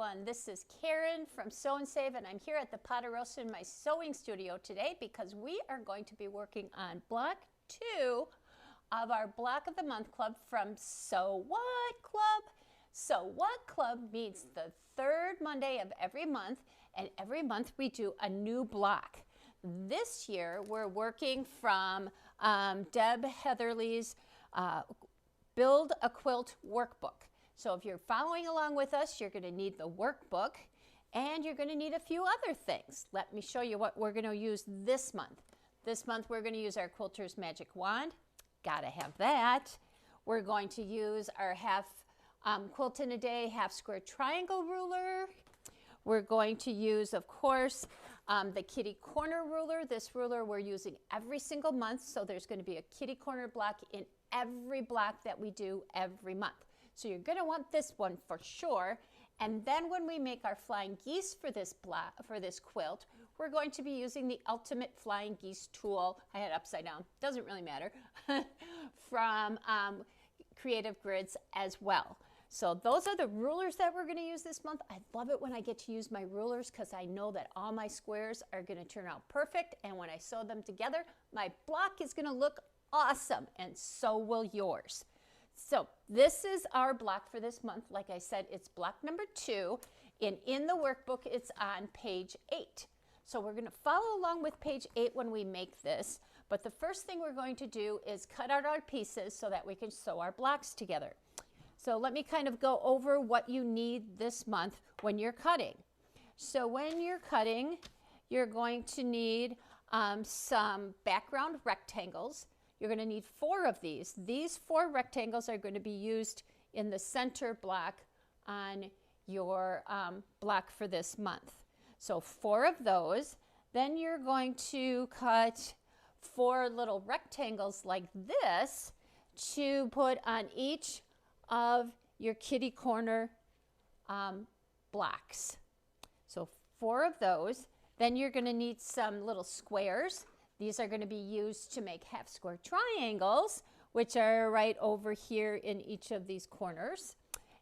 everyone. This is Karen from Sew and Save, and I'm here at the Ponderosa in my sewing studio today because we are going to be working on block 2 of our Block of the Month Club from Sew What Club. Sew What Club meets the third Monday of every month, and every month we do a new block. This year we're working from Deb Heatherly's Build a Quilt workbook. So if you're following along with us, you're going to need the workbook and you're going to need a few other things. Let me show you what we're going to use this month. This month we're going to use our Quilter's Magic Wand. Gotta have that. We're going to use our half quilt in a day half square triangle ruler. We're going to use, of course, the kitty corner ruler. This ruler we're using every single month, so there's going to be a kitty corner block in every block that we do every month. So you're going to want this one for sure. And then when we make our flying geese for this block, for this quilt, we're going to be using the Ultimate Flying Geese tool. I had it upside down, doesn't really matter, from Creative Grids as well. So those are the rulers that we're going to use this month. I love it when I get to use my rulers because I know that all my squares are going to turn out perfect. And when I sew them together, my block is going to look awesome, and so will yours. So this is our block for this month. Like I said, it's block number 2. And in the workbook, it's on page 8. So we're going to follow along with page 8 when we make this. But the first thing we're going to do is cut out our pieces so that we can sew our blocks together. So let me kind of go over what you need this month when you're cutting. So when you're cutting, you're going to need some background rectangles. You're going to need 4 of these. These 4 rectangles are going to be used in the center block on your block for this month. So 4 of those. Then you're going to cut 4 little rectangles like this to put on each of your kitty corner blocks. So 4 of those. Then you're going to need some little squares. These are going to be used to make half square triangles, which are right over here in each of these corners.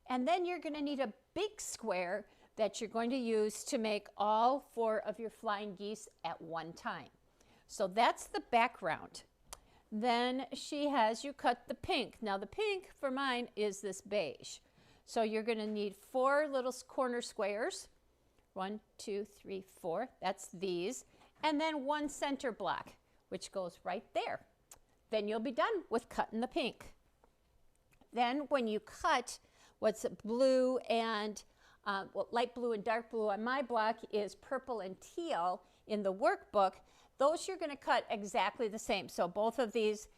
And then you're going to need a big square that you're going to use to make all 4 of your flying geese at one time. So that's the background. Then she has you cut the pink. Now the pink for mine is this beige. So you're going to need 4 little corner squares. 1, 2, 3, 4. That's these. And then 1 center block, which goes right there. Then you'll be done with cutting the pink. Then when you cut what's blue and light blue and dark blue on my block is purple and teal in the workbook, those you're going to cut exactly the same. So both of these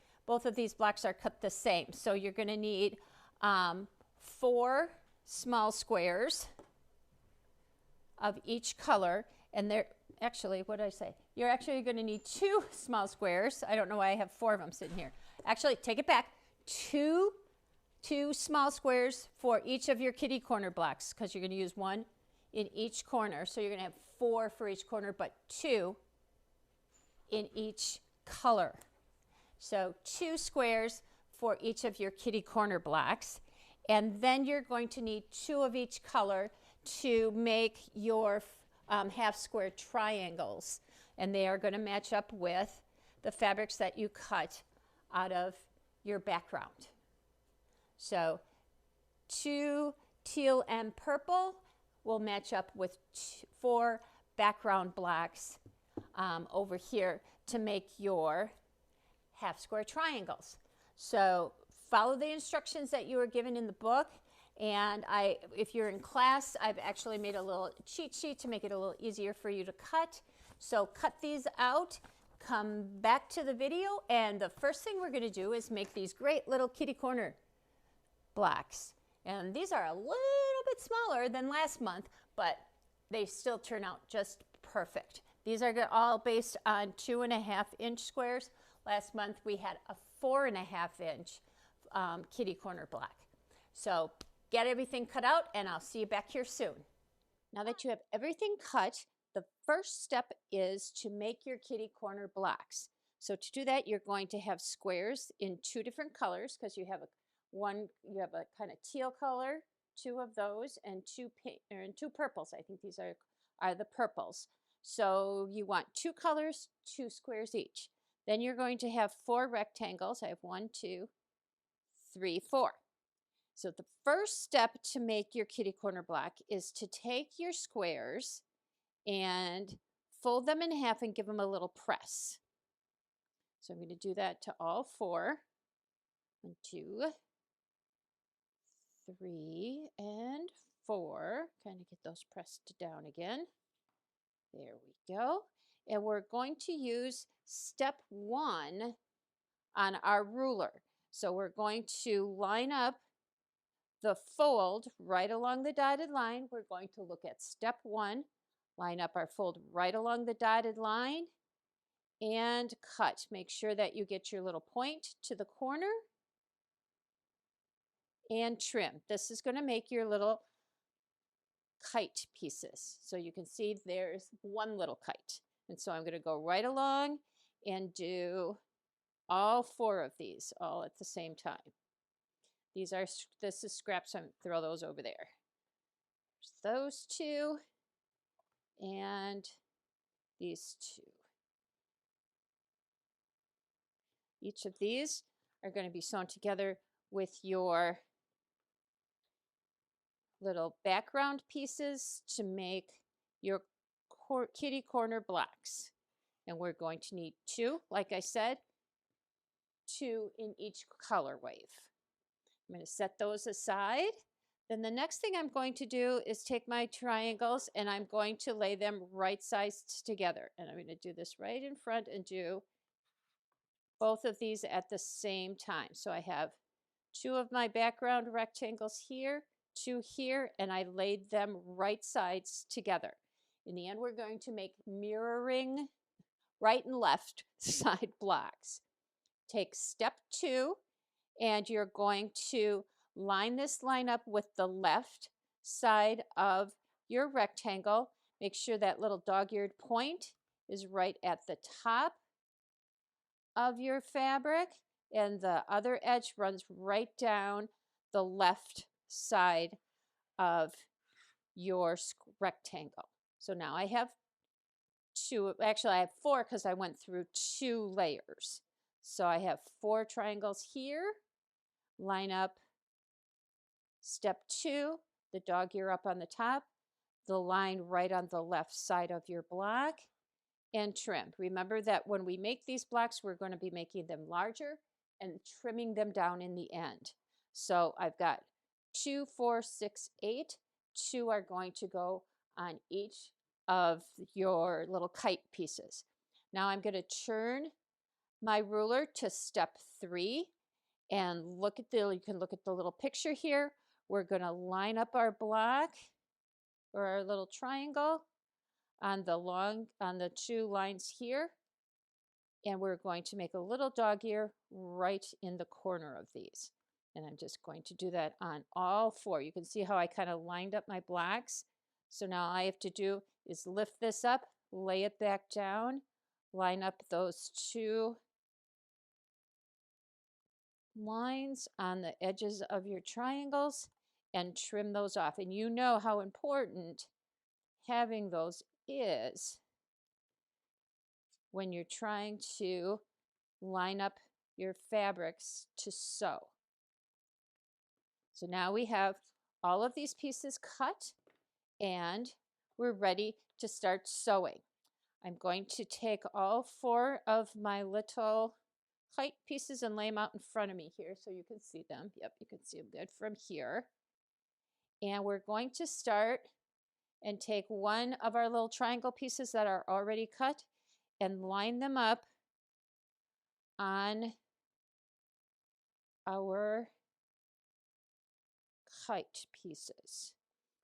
blocks are cut the same. So you're going to need 4 small squares of each color, and they're actually, what did I say? You're actually going to need 2 small squares. I don't know why I have 4 of them sitting here. Actually, take it back. 2 small squares for each of your kitty corner blocks because you're going to use 1 in each corner. So you're going to have 4 for each corner, but 2 in each color. So 2 squares for each of your kitty corner blocks. And then you're going to need 2 of each color to make your half square triangles, and they are going to match up with the fabrics that you cut out of your background. So 2 teal and purple will match up with 4 background blocks over here to make your half square triangles. So follow the instructions that you were given in the book. And if you're in class, I've actually made a little cheat sheet to make it a little easier for you to cut. So cut these out, come back to the video, and the first thing we're going to do is make these great little kitty corner blocks. And these are a little bit smaller than last month, but they still turn out just perfect. These are all based on 2.5-inch squares. Last month we had a 4.5-inch kitty corner block. So get everything cut out, and I'll see you back here soon. Now that you have everything cut, the first step is to make your kitty corner blocks. So to do that, you're going to have squares in 2 different colors because you have a kind of teal color, two of those and two pink and two purples. I think these are the purples. So you want two colors, two squares each. Then you're going to have 4 rectangles. I have 1, 2, 3, 4. So the first step to make your kitty corner block is to take your squares and fold them in half and give them a little press. So I'm going to do that to all 4. 1, 2, 3, and 4. Kind of get those pressed down again. There we go. And we're going to use step 1 on our ruler. So we're going to line up the fold right along the dotted line. We're going to look at step 1, line up our fold right along the dotted line, and cut. Make sure that you get your little point to the corner and trim. This is going to make your little kite pieces. So you can see there's one little kite. And so I'm going to go right along and do all 4 of these all at the same time. This is scraps, so I'm going to throw those over there. There's those 2 and these 2. Each of these are going to be sewn together with your little background pieces to make your kitty corner blocks. And we're going to need 2, like I said, 2 in each color wave. I'm going to set those aside. Then the next thing I'm going to do is take my triangles and I'm going to lay them right sized together. And I'm going to do this right in front and do both of these at the same time. So I have 2 of my background rectangles here, 2 here, and I laid them right sides together. In the end, we're going to make mirroring right and left side blocks. Take step 2, and you're going to line this line up with the left side of your rectangle. Make sure that little dog-eared point is right at the top of your fabric, and the other edge runs right down the left side of your rectangle. So now I have 2, actually I have 4 because I went through 2 layers. So I have 4 triangles here. Line up step 2, the dog ear up on the top, the line right on the left side of your block, and trim. Remember that when we make these blocks, we're going to be making them larger and trimming them down in the end. So I've got 2, 4, 6, 8. 2 are going to go on each of your little kite pieces. Now I'm going to turn my ruler to step 3 and you can look at the little picture here. We're going to line up our block or our little triangle on the 2 lines here, and we're going to make a little dog ear right in the corner of these. And I'm just going to do that on all 4. You can see how I kind of lined up my blocks. So now all I have to do is lift this up, lay it back down, line up those 2 lines on the edges of your triangles and trim those off. And you know how important having those is when you're trying to line up your fabrics to sew. So now we have all of these pieces cut and we're ready to start sewing. I'm going to take all 4 of my little kite pieces and lay them out in front of me here so you can see them. Yep, you can see them good from here. And we're going to start and take one of our little triangle pieces that are already cut and line them up on our kite pieces.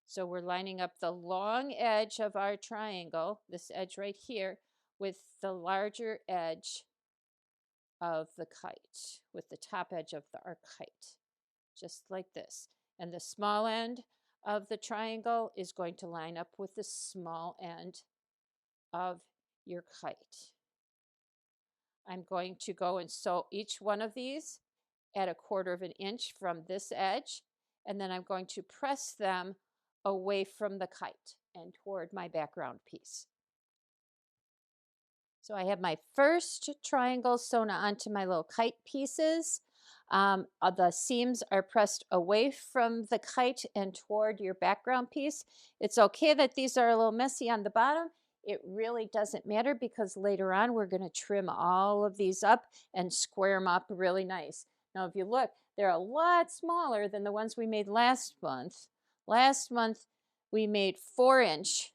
So we're lining up the long edge of our triangle, this edge right here, with the larger edge of the kite, with the top edge of our kite, just like this. And the small end of the triangle is going to line up with the small end of your kite. I'm going to go and sew each one of these at 1/4 of an inch from this edge, and then I'm going to press them away from the kite and toward my background piece. So I have my first triangle sewn onto my little kite pieces. The seams are pressed away from the kite and toward your background piece. It's okay that these are a little messy on the bottom. It really doesn't matter because later on we're going to trim all of these up and square them up really nice. Now if you look, they're a lot smaller than the ones we made last month. Last month we made 4-inch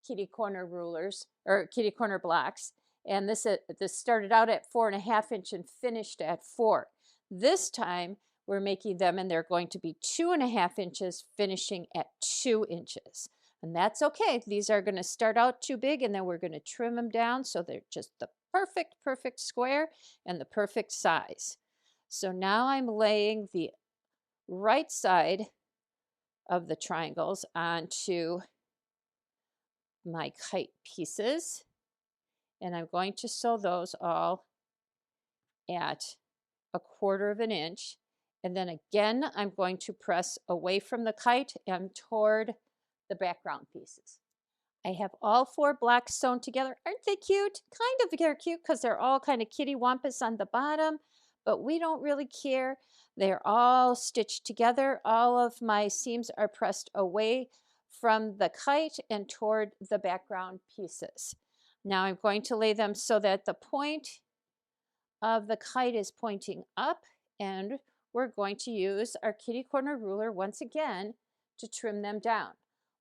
kitty corner rulers or kitty corner blocks, and this started out at 4.5 inch and finished at 4. This time we're making them, and they're going to be 2.5 inches, finishing at 2 inches, and that's okay. These are going to start out too big, and then we're going to trim them down so they're just the perfect square and the perfect size. So now I'm laying the right side of the triangles onto my kite pieces, and I'm going to sew those all at 1/4 inch, and then again I'm going to press away from the kite and toward the background pieces. I have all 4 blocks sewn together. Aren't they cute? Kind of, they're cute because they're all kind of kitty wampus on the bottom, but we don't really care. They're all stitched together. All of my seams are pressed away from the kite and toward the background pieces. Now I'm going to lay them so that the point of the kite is pointing up, and we're going to use our kitty corner ruler once again to trim them down.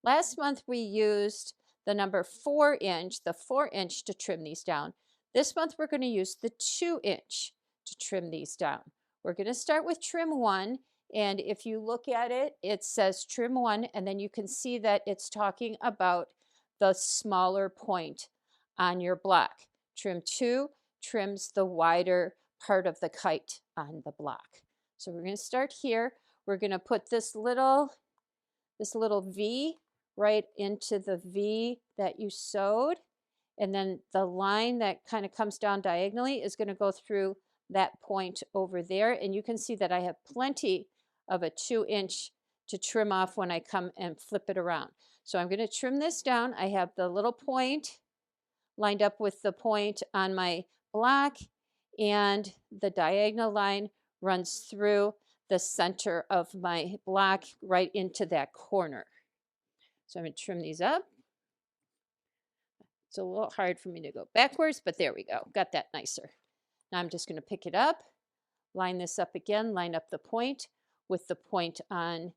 Last month we used the number 4-inch, the 4-inch to trim these down. This month we're going to use the 2-inch to trim these down. We're going to start with trim 1, and if you look at it, it says trim 1, and then you can see that it's talking about the smaller point on your block. Trim 2 trims the wider part of the kite on the block. So we're going to start here. We're going to put this little V right into the V that you sewed, and then the line that kind of comes down diagonally is going to go through that point over there, and you can see that I have plenty of a 2-inch to trim off when I come and flip it around. So I'm going to trim this down. I have the little point lined up with the point on my block, and the diagonal line runs through the center of my block right into that corner. So I'm going to trim these up. It's a little hard for me to go backwards, but there we go. Got that nicer. Now I'm just going to pick it up, line this up again, line up the point with the point on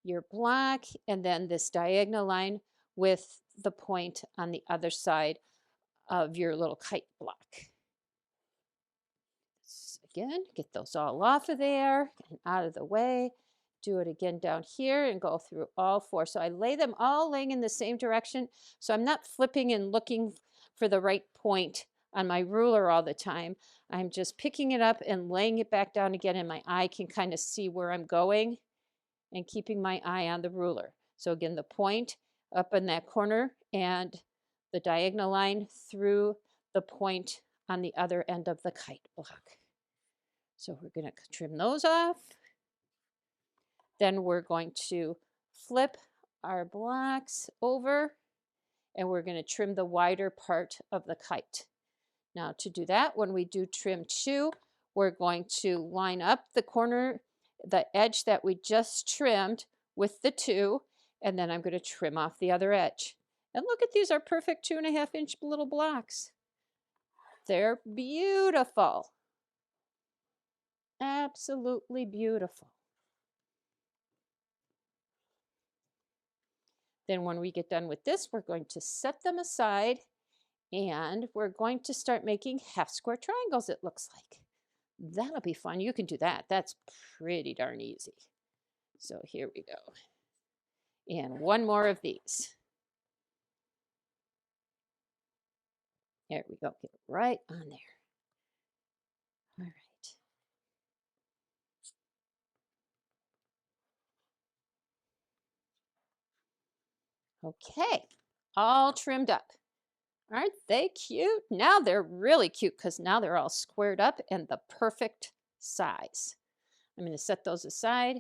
your block, and then this diagonal line with the point on the other side of your little kite block. Again, get those all off of there and out of the way. Do it again down here and go through all 4. So I lay them all laying in the same direction. So I'm not flipping and looking for the right point on my ruler all the time. I'm just picking it up and laying it back down again, and my eye can kind of see where I'm going and keeping my eye on the ruler. So again, the point up in that corner and the diagonal line through the point on the other end of the kite block. So we're going to trim those off. Then we're going to flip our blocks over, and we're going to trim the wider part of the kite. Now to do that, when we do trim 2, we're going to line up the corner, the edge that we just trimmed with the 2, and then I'm going to trim off the other edge. And look at these, are perfect 2.5-inch little blocks. They're beautiful. Absolutely beautiful. Then when we get done with this, we're going to set them aside, and we're going to start making half square triangles, it looks like. That'll be fun. You can do that. That's pretty darn easy. So here we go. And one more of these. There we go. Get it right on there. All right. Okay, all trimmed up. Aren't they cute? Now they're really cute because now they're all squared up and the perfect size. I'm going to set those aside,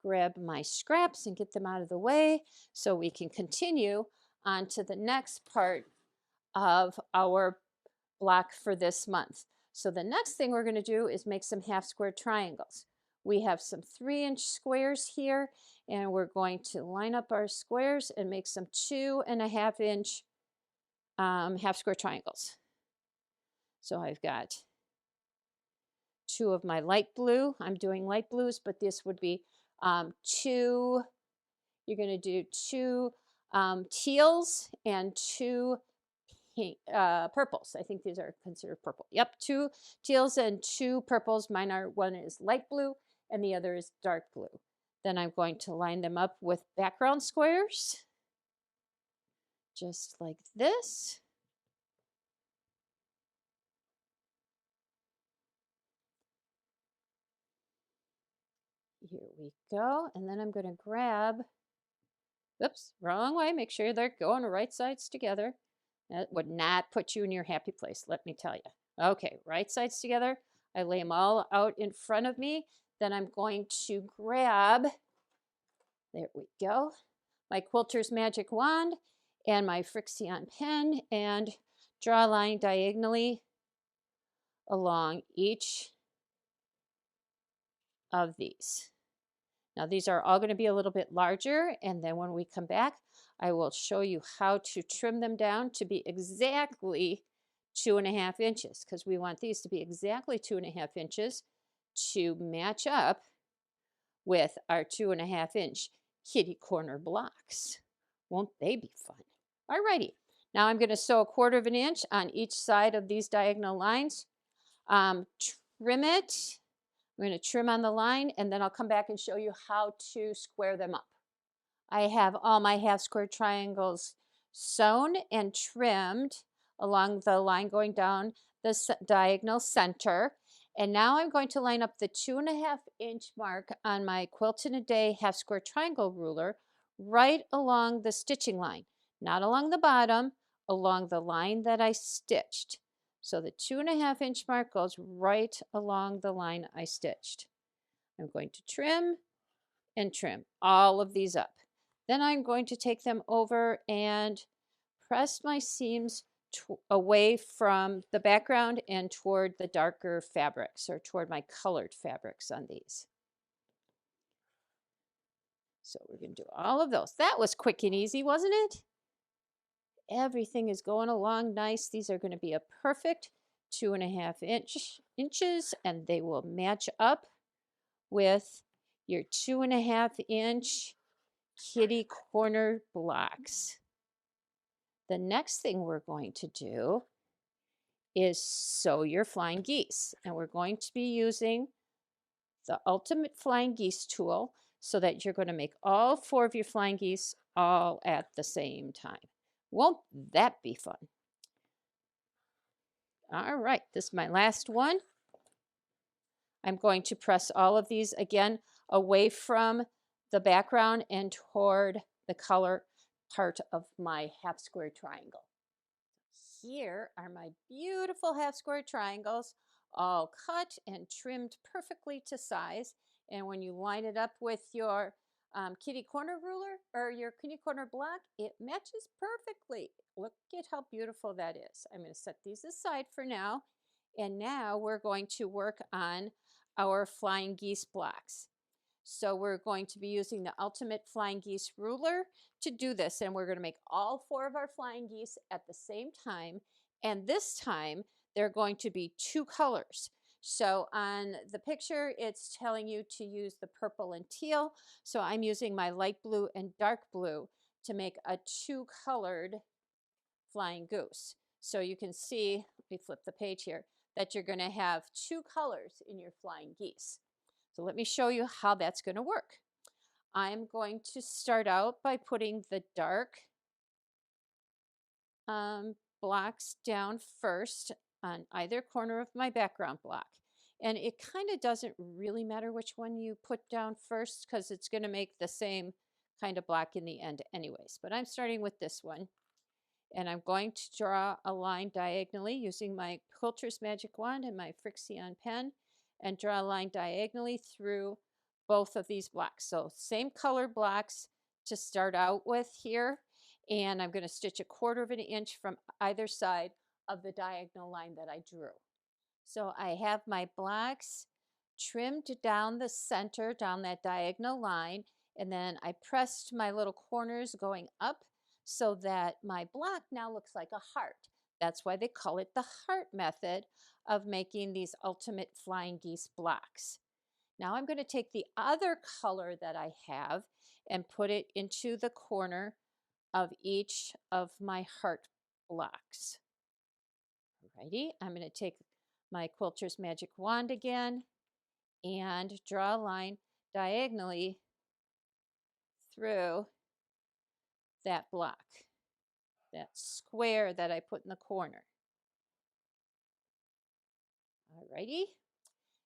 grab my scraps and get them out of the way so we can continue on to the next part of our block for this month. So the next thing we're going to do is make some half square triangles. We have some 3-inch squares here, and we're going to line up our squares and make some 2.5-inch half square triangles. So I've got 2 of my light blue. I'm doing light blues, but this would be 2, you're going to do 2 teals and 2 pink, purples. I think these are considered purple. Yep, 2 teals and 2 purples. Mine are, one is light blue and the other is dark blue. Then I'm going to line them up with background squares, just like this. Here we go. And then I'm going to grab, oops, wrong way. Make sure they're going right sides together. That would not put you in your happy place, let me tell you. Okay, right sides together. I lay them all out in front of me. Then I'm going to grab, there we go, my quilter's magic wand and my Racine pen and draw a line diagonally along each of these. Now these are all going to be a little bit larger, and then when we come back, I will show you how to trim them down to be exactly 2.5 inches, because we want these to be exactly 2.5 inches to match up with our 2.5-inch kitty corner blocks. Won't they be fun? Alrighty, now I'm going to sew 1/4 inch on each side of these diagonal lines. Trim it. I'm going to trim on the line, and then I'll come back and show you how to square them up. I have all my half square triangles sewn and trimmed along the line going down the diagonal center. And now I'm going to line up the 2.5-inch mark on my Quilt in a Day half square triangle ruler right along the stitching line, not along the bottom, along the line that I stitched. So the 2.5-inch mark goes right along the line I stitched. I'm going to trim and trim all of these up. Then I'm going to take them over and press my seams away from the background and toward the darker fabrics, or toward my colored fabrics on these. So we're going to do all of those. That was quick and easy, wasn't it? Everything is going along nice. These are going to be a perfect 2.5 inches, and they will match up with your 2.5-inch kitty corner blocks. The next thing we're going to do is sew your flying geese. And we're going to be using the Ultimate Flying Geese tool so that you're going to make all 4 of your flying geese all at the same time. Won't that be fun? All right, this is my last one. I'm going to press all of these again away from the background and toward the color part of my half square triangle. Here are my beautiful half square triangles, all cut and trimmed perfectly to size. And when you line it up with your kitty corner ruler or your kitty corner block, it matches perfectly. Look at how beautiful that is. I'm going to set these aside for now. And now we're going to work on our flying geese blocks. So we're going to be using the Ultimate Flying Geese ruler to do this. And we're going to make all 4 of our flying geese at the same time. And this time, they're going to be 2 colors. So on the picture, it's telling you to use the purple and teal. So I'm using my light blue and dark blue to make a 2-colored flying goose. So you can see, let me flip the page here, that you're going to have 2 colors in your flying geese. So let me show you how that's going to work. I'm going to start out by putting the dark blocks down first on either corner of my background block. And it kind of doesn't really matter which one you put down first, because it's going to make the same kind of block in the end anyways. But I'm starting with this one. And I'm going to draw a line diagonally using my Quilter's Magic Wand and my Racine pen. and draw a line diagonally through both of these blocks. So same color blocks to start out with here. And I'm going to stitch 1/4 of an inch from either side of the diagonal line that I drew. So I have my blocks trimmed down the center, down that diagonal line, and then I pressed my little corners going up so that my block now looks like a heart. That's why they call it the heart method of making these ultimate flying geese blocks. Now I'm going to take the other color that I have and put it into the corner of each of my heart blocks. Alrighty, I'm going to take my quilter's magic wand again and draw a line diagonally through that block, that square that I put in the corner. Alrighty,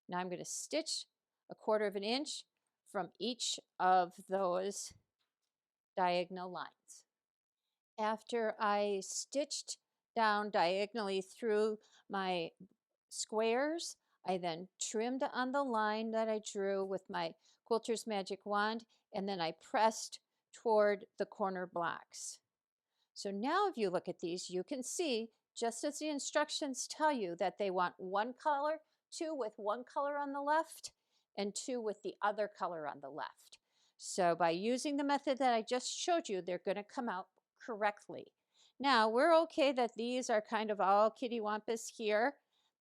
now I'm going to stitch 1/4 of an inch from each of those diagonal lines. After I stitched down diagonally through my squares, I then trimmed on the line that I drew with my quilter's magic wand, and then I pressed toward the corner blocks. So now if you look at these, you can see, just as the instructions tell you, that they want one color, two with one color on the left, and two with the other color on the left. So by using the method that I just showed you, they're going to come out correctly. Now we're okay that these are kind of all kittywampus here.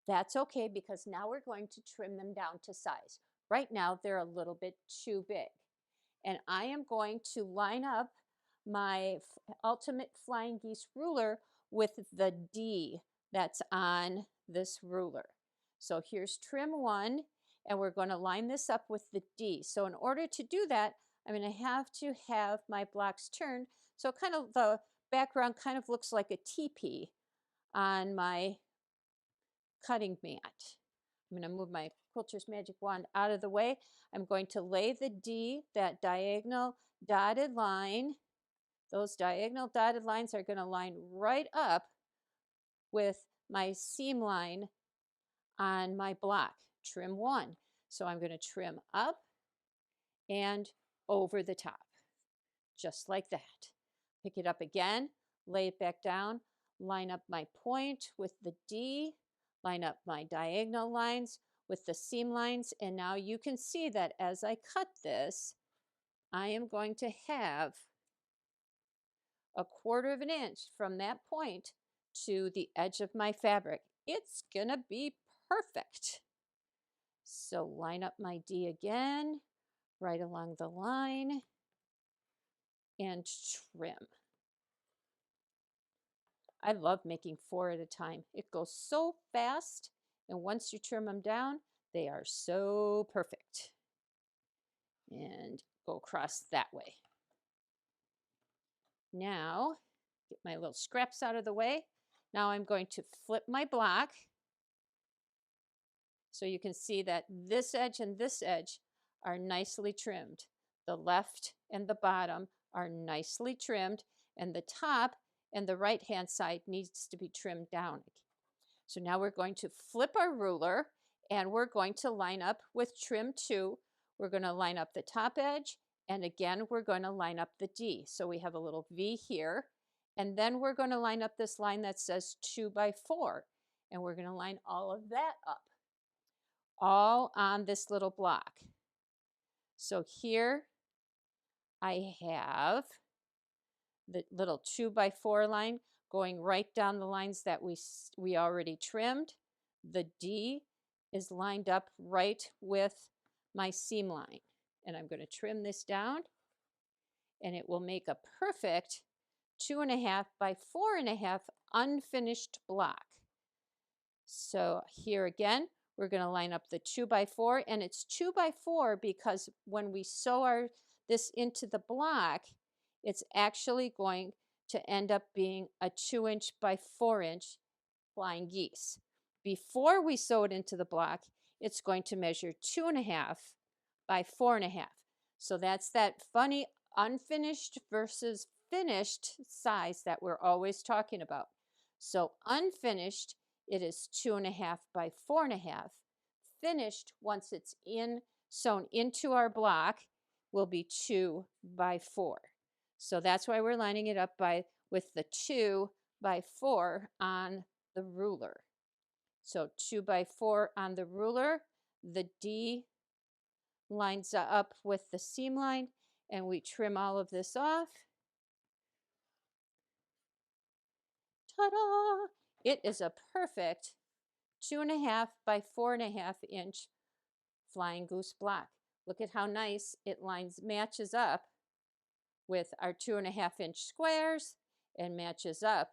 That's okay, because now we're going to trim them down to size. Right now they're a little bit too big. And I am going to line up my ultimate flying geese ruler with the D that's on this ruler. So here's trim 1, and we're going to line this up with the D. So in order to do that, I'm going to have my blocks turned so kind of the background kind of looks like a teepee on my cutting mat. I'm going to move my quilter's magic wand out of the way. I'm going to lay the D, that diagonal dotted line. Those diagonal dotted lines are going to line right up with my seam line on my block, trim 1. So I'm going to trim up and over the top, just like that. Pick it up again, lay it back down, line up my point with the D, line up my diagonal lines with the seam lines, and now you can see that as I cut this, I am going to have 1/4 of an inch from that point to the edge of my fabric. It's gonna be perfect. So line up my D again, right along the line, and trim. I love making 4 at a time. It goes so fast, and once you trim them down, they are so perfect. And go across that way. Now, get my little scraps out of the way. Now I'm going to flip my block. So you can see that this edge and this edge are nicely trimmed. The left and the bottom are nicely trimmed, and the top and the right-hand side needs to be trimmed down. So now we're going to flip our ruler, and we're going to line up with trim 2. We're going to line up the top edge, and again, we're going to line up the D. So we have a little V here, and then we're going to line up this line that says 2 by 4, and we're going to line all of that up, all on this little block. So here I have the little 2 by 4 line going right down the lines that we already trimmed. The D is lined up right with my seam line, and I'm going to trim this down, and it will make a perfect 2.5 by 4.5 unfinished block. So here again, we're going to line up the 2 by 4, and it's 2 by 4 because when we sew this into the block, it's actually going to end up being a 2-inch by 4-inch flying geese. Before we sew it into the block, it's going to measure 2.5 by 4.5. So that's that funny unfinished versus finished size that we're always talking about. So unfinished, it is 2.5 by 4.5. finished, once it's in sewn into our block, will be 2 by 4. So that's why we're lining it up with the 2 by 4 on the ruler. So 2 by 4 on the ruler, the D lines up with the seam line, and we trim all of this off. Ta-da! It is a perfect 2.5 by 4.5 inch Flying Goose block. Look at how nice it matches up with our 2.5 inch squares and matches up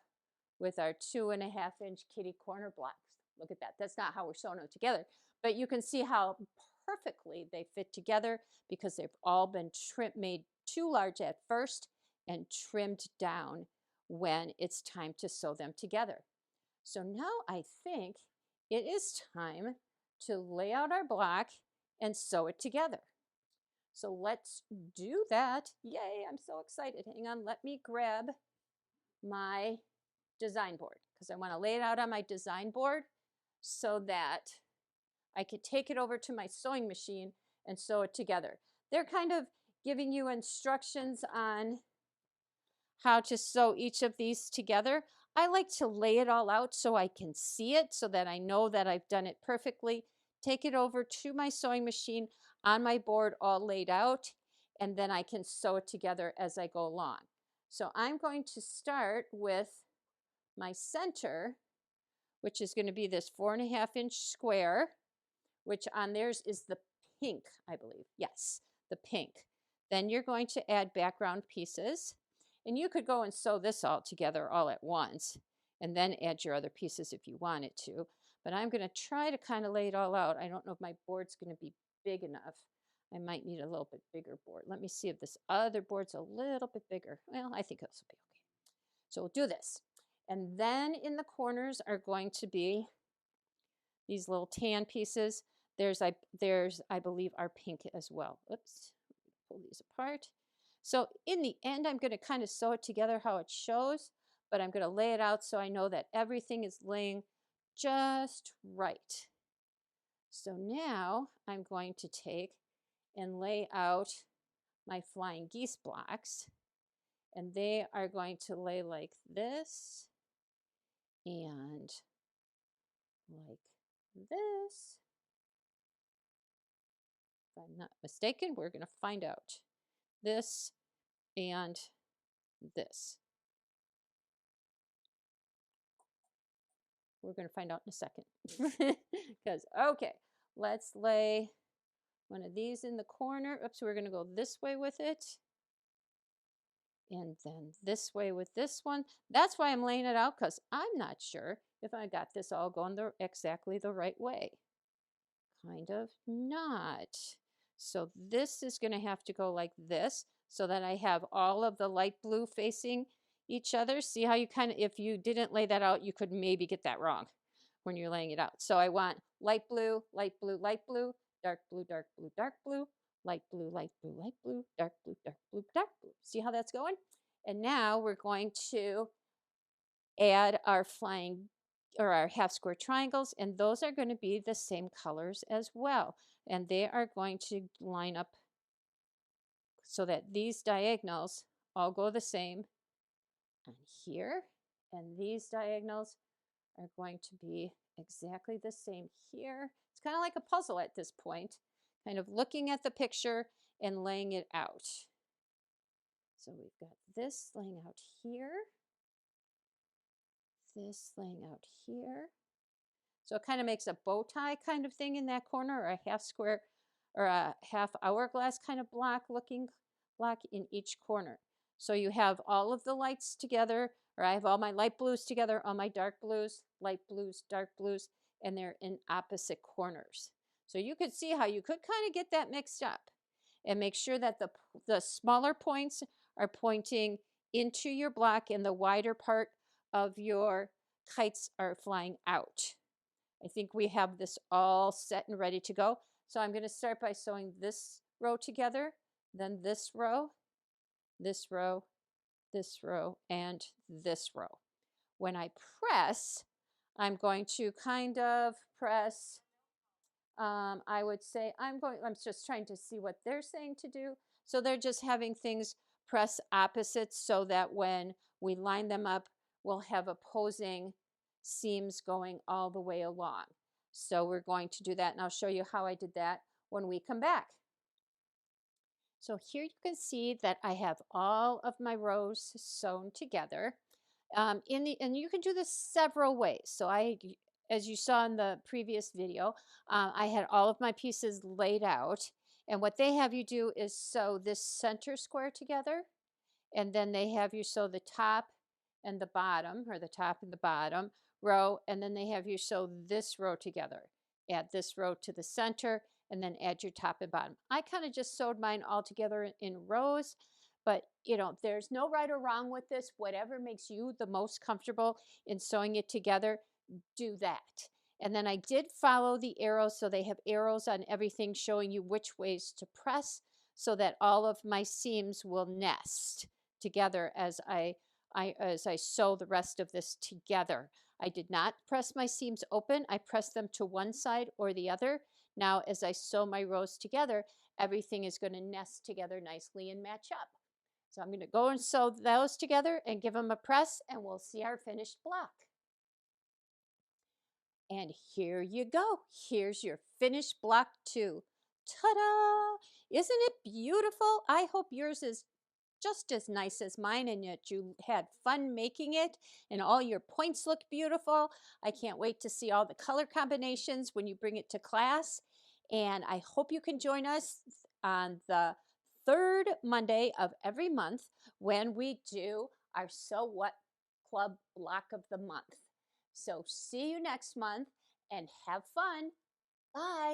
with our 2.5 inch kitty corner blocks. Look at that. That's not how we're sewing them together, but you can see how perfectly they fit together because they've all been made too large at first and trimmed down when it's time to sew them together. So now I think it is time to lay out our block and sew it together. So let's do that. Yay, I'm so excited. Hang on, let me grab my design board because I want to lay it out on my design board so that I could take it over to my sewing machine and sew it together. They're kind of giving you instructions on how to sew each of these together. I like to lay it all out so I can see it so that I know that I've done it perfectly. Take it over to my sewing machine on my board all laid out, and then I can sew it together as I go along. So I'm going to start with my center, which is going to be this 4.5 inch square, which on theirs is the pink, I believe. Yes, the pink. Then you're going to add background pieces. And you could go and sew this all together all at once and then add your other pieces if you wanted to. But I'm going to try to kind of lay it all out. I don't know if my board's going to be big enough. I might need a little bit bigger board. Let me see if this other board's a little bit bigger. Well, I think this will be okay. So we'll do this. And then in the corners are going to be these little tan pieces. There's I believe, our pink as well. Oops, pull these apart. So in the end, I'm going to kind of sew it together how it shows, but I'm going to lay it out so I know that everything is laying just right. So now I'm going to take and lay out my Flying Geese blocks, and they are going to lay like this and like this. If I'm not mistaken, we're going to find out. This and this. We're going to find out in a second. Because, okay, let's lay one of these in the corner. Oops, we're going to go this way with it. And then this way with this one. That's why I'm laying it out, because I'm not sure if I got this all going exactly the right way. Kind of not. So this is going to have to go like this so that I have all of the light blue facing each other. See how you kind of, if you didn't lay that out, you could maybe get that wrong when you're laying it out. So I want light blue, light blue, light blue, dark blue, dark blue, dark blue, light blue, light blue, light blue, dark blue, dark blue, dark blue. See how that's going? And now we're going to add our our half square triangles, and those are going to be the same colors as well. And they are going to line up so that these diagonals all go the same on here, and these diagonals are going to be exactly the same here. It's kind of like a puzzle at this point, kind of looking at the picture and laying it out. So we've got this laying out here, this laying out here. So it kind of makes a bow tie kind of thing in that corner, or a half square or a half hourglass kind of looking block in each corner. So you have all of the lights together, or I have all my light blues together, all my dark blues, light blues, dark blues, and they're in opposite corners. So you could see how you could kind of get that mixed up and make sure that the smaller points are pointing into your block and the wider part of your kites are flying out. I think we have this all set and ready to go. So I'm going to start by sewing this row together, then this row, this row, this row, and this row. When I press, I'm going to kind of press I would say I'm just trying to see what they're saying to do. So they're just having things press opposites so that when we line them up, we'll have opposing seams going all the way along. So we're going to do that, and I'll show you how I did that when we come back. So here you can see that I have all of my rows sewn together. And you can do this several ways. So as you saw in the previous video, I had all of my pieces laid out. And what they have you do is sew this center square together, and then they have you sew the top and the bottom, or the top and the bottom row, and then they have you sew this row together. Add this row to the center, and then add your top and bottom. I kind of just sewed mine all together in rows, but there's no right or wrong with this. Whatever makes you the most comfortable in sewing it together, do that. And then I did follow the arrows, so they have arrows on everything showing you which ways to press so that all of my seams will nest together as I sew the rest of this together. I did not press my seams open. I pressed them to one side or the other. Now, as I sew my rows together, everything is going to nest together nicely and match up. So I'm going to go and sew those together and give them a press, and we'll see our finished block. And here you go. Here's your finished block 2. Ta-da! Isn't it beautiful? I hope yours is just as nice as mine and that you had fun making it and all your points look beautiful. I can't wait to see all the color combinations when you bring it to class. And I hope you can join us on the third Monday of every month when we do our So What Club block of the month. So see you next month and have fun. Bye.